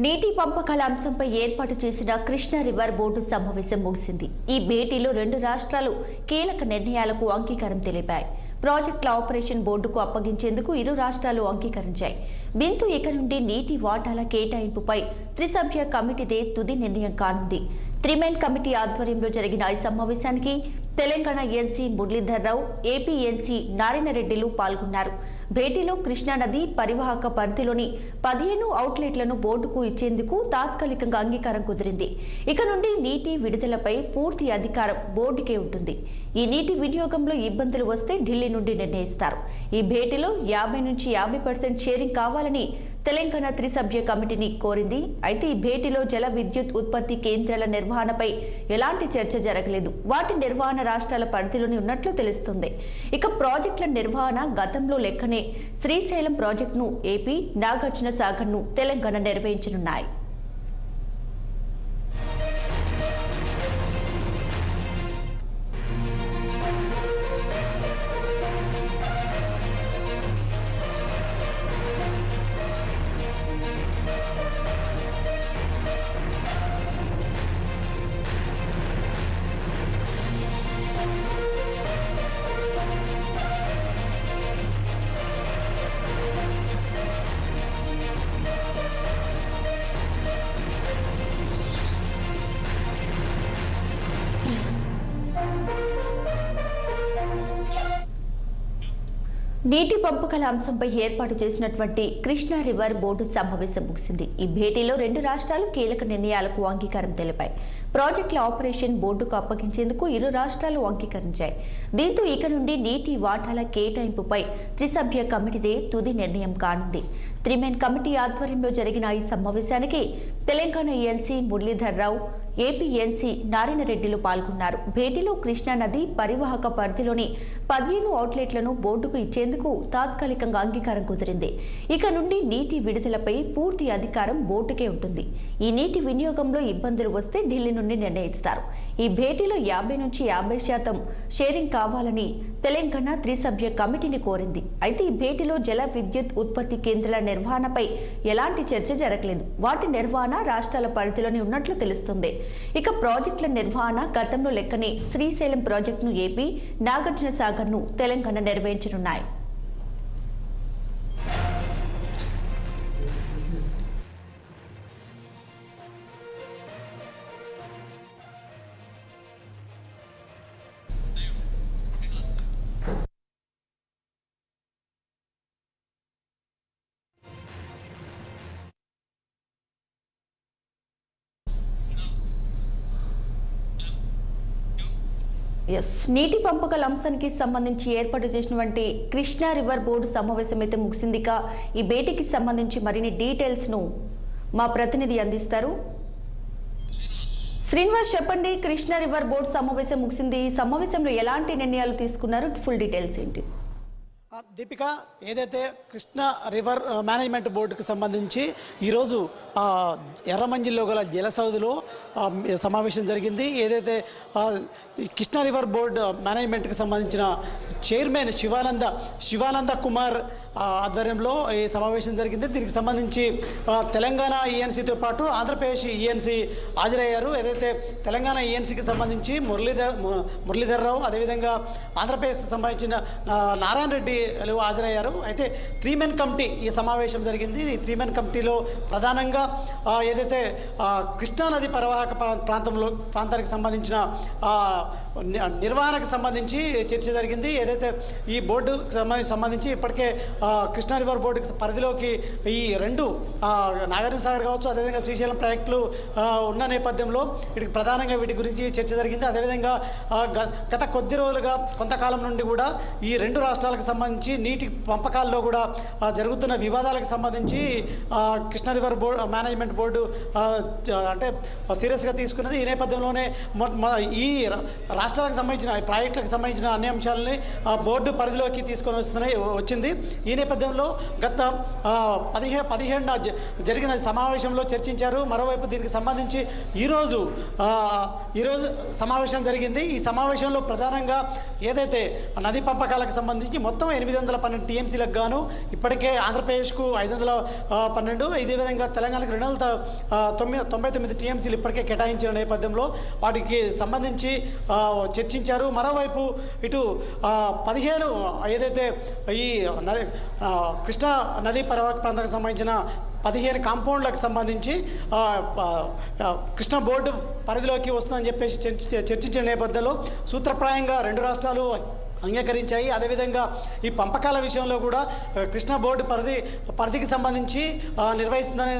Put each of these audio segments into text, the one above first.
నీటి పంపకాల అంశంపై ఏర్పాటు చేసిన కృష్ణా రివర్ బోర్డు సమావేశం ముగిసింది. ఈ భేటీలో రెండు రాష్ట్రాలు కీలక నిర్ణయాలకు అంగీకారం తెలిపాయి. ప్రాజెక్టుల ఆపరేషన్ బోర్డుకు అప్పగించేందుకు ఇరు రాష్ట్రాలు అంగీకరించాయి. దీంతో ఇక నుండి నీటి వాటాల కేటాయింపుపై త్రిసభ్య కమిటీదే తుది నిర్ణయం కానుంది. త్రిమెన్ కమిటీ ఆధ్వర్యంలో జరిగిన ఈ సమావేశానికి Telangana ENC Muralidhar Rao, AP ENC నారాయణరెడ్డిలు పాల్గొన్నారు. భేటీలో కృష్ణానది పరివాహక పరిధిలోని 15 అవుట్లెట్లను బోర్డుకు ఇచ్చేందుకు తాత్కాలికంగా అంగీకారం కుదిరింది. ఇక నుండి నీటి విడుదలపై పూర్తి అధికారం బోర్డుకే ఉంటుంది. ఈ నీటి వినియోగంలో ఇబ్బందులు వస్తే ఢిల్లీ నుండి నిర్ణయిస్తారు. ఈ భేటీలో 50 నుంచి 50% షేరింగ్ కావాలని తెలంగాణ త్రిసభ్య కమిటీని కోరింది. అయితే ఈ భేటీలో జల విద్యుత్ ఉత్పత్తి కేంద్రాల నిర్వహణపై ఎలాంటి చర్చ జరగలేదు. వాటి నిర్వహణ రాష్ట్రాల పరిధిలోనే ఉన్నట్లు తెలుస్తుంది. ఇక ప్రాజెక్టుల నిర్వహణ గతంలో లెక్కనే శ్రీశైలం ప్రాజెక్టును ఏపీ, నాగార్జున సాగర్ను తెలంగాణ నిర్వహించనున్నాయి. నీటి పంపకాల అంశంపై ఏర్పాటు చేసినటువంటి కృష్ణా రివర్ బోర్డు సమావేశం ముగిసింది. ఈ భేటీలో రెండు రాష్ట్రాలు కీలక నిర్ణయాలకు అంగీకారం తెలిపాయి. ప్రాజెక్టుల ఆపరేషన్ బోర్డుకు అప్పగించేందుకు ఇరు రాష్ట్రాలు అంగీకరించాయి. దీంతో ఇక నుండి నీటి వాటాల కేటాయింపుపై త్రిసభ్య కమిటీదే తుది నిర్ణయం కానుంది. త్రిమెన్ కమిటీ ఆధ్వర్యంలో జరిగిన ఈ సమావేశానికి Telangana ENC Muralidhar Rao, AP ENC నారాయణరెడ్డిలు పాల్గొన్నారు. భేటీలో కృష్ణానది పరివాహక పరిధిలోని 15 అవుట్లెట్లను బోర్డుకు ఇచ్చేందుకు తాత్కాలికంగా అంగీకారం కుదిరింది. ఇక నుండి నీటి విడుదలపై పూర్తి అధికారం బోర్డుకే ఉంటుంది. ఈ నీటి వినియోగంలో ఇబ్బందులు వస్తే ఢిల్లీ నుండి నిర్ణయిస్తారు. ఈ భేటీలో 50 నుంచి 50% షేరింగ్ కావాలని తెలంగాణ త్రిసభ్య కమిటీని కోరింది. అయితే ఈ భేటీలో జల విద్యుత్ ఉత్పత్తి కేంద్రాల నిర్వహణపై ఎలాంటి చర్చ జరగలేదు. వాటి నిర్వహణ రాష్ట్రాల పరిధిలోనే ఉన్నట్లు తెలుస్తుంది. ఇక ప్రాజెక్టుల నిర్వహణ గతంలో లెక్కనే శ్రీశైలం ప్రాజెక్టును ఏపీ, నాగార్జున సాగర్ను తెలంగాణ నిర్వహించనున్నాయి. నీటి పంపకాల అంశానికి సంబంధించి ఏర్పాటు చేసినటువంటి కృష్ణా రివర్ బోర్డు సమావేశం అయితే ముగిసింది. ఈ భేటీకి సంబంధించి మరిన్ని డీటెయిల్స్ ను మా ప్రతినిధి అందిస్తారు. శ్రీనివాస్, చెప్పండి, కృష్ణా రివర్ బోర్డు సమావేశం ముగిసింది. ఈ సమావేశంలో ఎలాంటి నిర్ణయాలు తీసుకున్నారు? ఫుల్ డీటెయిల్స్ ఏంటి? దీపిక, ఏదైతే కృష్ణా రివర్ మేనేజ్మెంట్ బోర్డుకు సంబంధించి ఈరోజు ఎర్రమంజిల్లో గల జలసౌధిలో సమావేశం జరిగింది. ఏదైతే కృష్ణా రివర్ బోర్డు మేనేజ్మెంట్కి సంబంధించిన చైర్మన్ శివానంద కుమార్ ఆధ్వర్యంలో ఈ సమావేశం జరిగింది. దీనికి సంబంధించి తెలంగాణ ఈఎన్సీతో పాటు ఆంధ్రప్రదేశ్ ఈఎన్సీ హాజరయ్యారు. ఏదైతే తెలంగాణ ఈఎన్సీకి సంబంధించి మురళీధర్రావు, అదేవిధంగా ఆంధ్రప్రదేశ్కి సంబంధించిన నారాయణ రెడ్డి హాజరయ్యారు. అయితే త్రీమెన్ కమిటీ ఈ సమావేశం జరిగింది. ఈ త్రీమెన్ కమిటీలో ప్రధానంగా ఏదైతే కృష్ణానది పరివాహక ప్రాంతానికి సంబంధించిన నిర్వహణకు సంబంధించి చర్చ జరిగింది. ఏదైతే ఈ బోర్డుకు సంబంధించి ఇప్పటికే కృష్ణా రివర్ బోర్డుకి పరిధిలోకి ఈ రెండు నాగార్జున సాగర్ కావచ్చు, అదేవిధంగా శ్రీశైలం ప్రాజెక్టులు ఉన్న నేపథ్యంలో ప్రధానంగా వీటి గురించి చర్చ జరిగింది. అదేవిధంగా గత కొద్ది రోజులుగా కొంతకాలం నుండి కూడా ఈ రెండు రాష్ట్రాలకు సంబంధించి నీటి పంపకాల్లో కూడా జరుగుతున్న వివాదాలకు సంబంధించి కృష్ణా రివర్ మేనేజ్మెంట్ బోర్డు అంటే సీరియస్గా తీసుకున్నది. ఈ నేపథ్యంలోనే ఈ రాష్ట్రాలకు సంబంధించిన ప్రాజెక్టులకు సంబంధించిన అన్ని అంశాలని బోర్డు పరిధిలోకి తీసుకొని వచ్చింది. ఈ నేపథ్యంలో గత 17న జరిగిన సమావేశంలో చర్చించారు. మరోవైపు దీనికి సంబంధించి ఈరోజు సమావేశం జరిగింది. ఈ సమావేశంలో ప్రధానంగా ఏదైతే నదీ పంపకాలకు సంబంధించి మొత్తం 812 టీఎంసీలకు గాను ఇప్పటికే ఆంధ్రప్రదేశ్కు 512, ఇదే విధంగా తెలంగాణకు 299 టీఎంసీలు ఇప్పటికే కేటాయించిన నేపథ్యంలో వాటికి సంబంధించి చర్చించారు. మరోవైపు ఇటు 15 ఏదైతే ఈ కృష్ణా నదీ పరివాహక ప్రాంతానికి సంబంధించిన 15 కాంపౌండ్లకు సంబంధించి కృష్ణా బోర్డు పరిధిలోకి వస్తుందని చెప్పేసి చర్చించిన నేపథ్యంలో సూత్రప్రాయంగా రెండు రాష్ట్రాలు అంగీకరించాయి. అదేవిధంగా ఈ పంపకాల విషయంలో కూడా కృష్ణా బోర్డు పరిధికి సంబంధించి నిర్వహిస్తుందని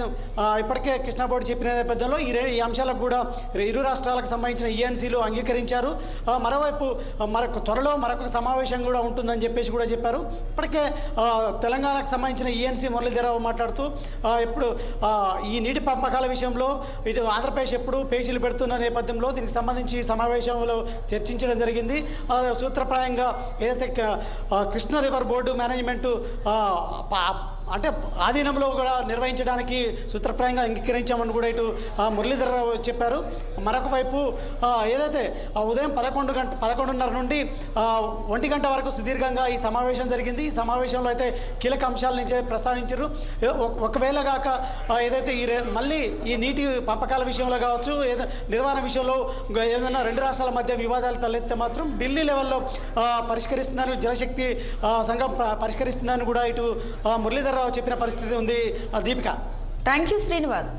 ఇప్పటికే కృష్ణా బోర్డు చెప్పిన నేపథ్యంలో ఈ అంశాలకు కూడా ఇరు రాష్ట్రాలకు సంబంధించిన ఈఎన్సీలు అంగీకరించారు. మరోవైపు త్వరలో మరొక సమావేశం కూడా ఉంటుందని చెప్పేసి కూడా చెప్పారు. ఇప్పటికే తెలంగాణకు సంబంధించిన ఈఎన్సీ మురళీధరరావు మాట్లాడుతూ ఇప్పుడు ఈ నీటి పంపకాల విషయంలో ఇటు ఆంధ్రప్రదేశ్ ఎప్పుడు పేజీలు పెడుతున్న నేపథ్యంలో దీనికి సంబంధించి సమావేశంలో చర్చించడం జరిగింది. సూత్రప్రాయంగా ఏదైతే కృష్ణా రివర్ బోర్డు మేనేజ్మెంటు అంటే ఆధీనంలో కూడా నిర్వహించడానికి సూత్రప్రాయంగా అంగీకరించామని కూడా ఇటు మురళీధరరావు చెప్పారు. మరొక వైపు ఏదైతే ఉదయం 11:30 నుండి 1 గంట వరకు సుదీర్ఘంగా ఈ సమావేశం జరిగింది. ఈ సమావేశంలో అయితే కీలక అంశాల నుంచి ప్రస్తావించారు. ఒకవేళ కాక ఏదైతే మళ్ళీ ఈ నీటి పంపకాల విషయంలో కావచ్చు, నిర్వహణ విషయంలో ఏదైనా రెండు రాష్ట్రాల మధ్య వివాదాలు తలెత్తే మాత్రం ఢిల్లీ లెవెల్లో పరిష్కరిస్తుందని, జలశక్తి సంఘం పరిష్కరిస్తుందని కూడా ఇటు మురళీధరరావు చెప్పిన పరిస్థితి ఉంది. దీపిక. Thank you Srinivas.